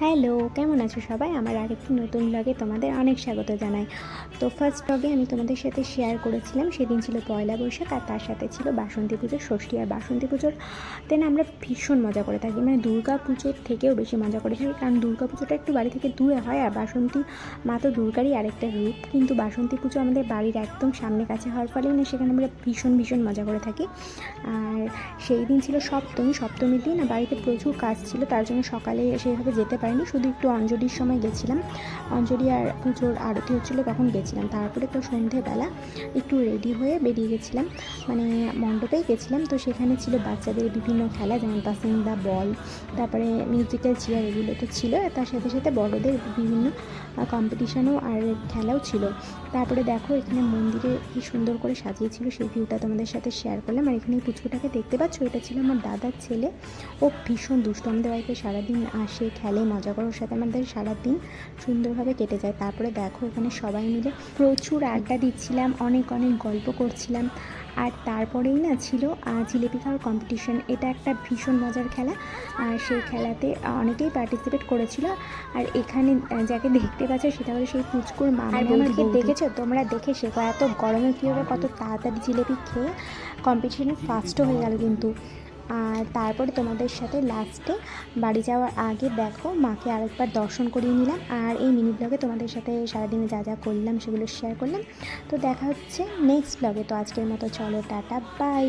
Hello, কেমন আছো সবাই? আমার আরেকটি নতুন ব্লগে তোমাদের অনেক স্বাগত জানাই। তো ফার্স্ট ব্লগে আমি তোমাদের সাথে শেয়ার করেছিলাম, সেদিন ছিল পয়লা বৈশাখ আর তার সাথে ছিল বাসন্তী পুজোর ষষ্ঠী। আর বাসন্তী পুজোর দিন আমরা ভীষণ মজা করে থাকি, মানে দুর্গা পুজোর থেকেও বেশি মজা করে থাকি, কারণ দুর্গা পুজোটা একটু বাড়ি থেকে দূরে হয় আর বাসন্তী মা তো দুর্গারই আরেকটা রূপ। কিন্তু বাসন্তী পুজো আমাদের বাড়ির একদম সামনে কাছে হওয়ার ফলে না সেখানে আমরা ভীষণ মজা করে থাকি। আর সেই দিন ছিল সপ্তমীর দিন, আর বাড়িতে প্রচুর কাজ ছিল, তার জন্য সকালে সেইভাবে যেতে পারিনি, শুধু একটু অঞ্জলির সময় গেছিলাম। অঞ্জলি আর পুজোর আরতি হচ্ছিলো তখন গেছিলাম। তারপরে তো সন্ধেবেলা একটু রেডি হয়ে বেরিয়ে গেছিলাম, মানে মণ্ডপেই গেছিলাম। তো সেখানে ছিল বাচ্চাদের বিভিন্ন খেলা, যেমন পাসিংদা বল, তারপরে মিউজিক্যাল চেয়ার, এগুলো তো ছিল। তার সাথে সাথে বড়দের বিভিন্ন কম্পিটিশানও আর খেলাও ছিল। তারপরে দেখো এখানে মন্দিরে কি সুন্দর করে সাজিয়েছিল, সেই ভিউটা তোমাদের সাথে শেয়ার করলাম। আর এখানে পুচকুটাকে দেখতে পাচ্ছ, এটা ছিল আমার দাদার ছেলে। ও ভীষণ দুষ্ট, আমাদের বাড়িতে সারাদিন আসে, খেলে, মজা করে, ওর সাথে আমাদের সারাদিন সুন্দরভাবে কেটে যায়। তারপরে দেখো এখানে সবাই মিলে প্রচুর আড্ডা দিচ্ছিলাম, অনেক গল্প করছিলাম। আর তারপরেই না ছিল জিলেপি খাওয়ার কম্পিটিশন। এটা একটা ভীষণ মজার খেলা, আর সেই খেলাতে অনেকেই পার্টিসিপেট করেছিল। আর এখানে যাকে দেখতে পাচ্ছ সেটা হলো সেই পুচকুর মা। আর আমাকে দেখেছো তোমরা, দেখে শেখো, এত গরমে কীভাবে কত তাড়াতাড়ি জিলেপি খেয়ে কম্পিটিশনে ফার্স্টও হয়ে গেল কিন্তু। আর তারপরে তোমাদের সাথে লাস্টে বাড়ি যাওয়ার আগে দেখো মাকে আরেকবার দর্শন করিয়ে নিলাম। আর এই মিনি ব্লগে তোমাদের সাথে সারাদিনে যা যা করলাম সেগুলো শেয়ার করলাম। তো দেখা হচ্ছে নেক্সট ব্লগে। তো আজকের মতো চলো, টাটা, বাই।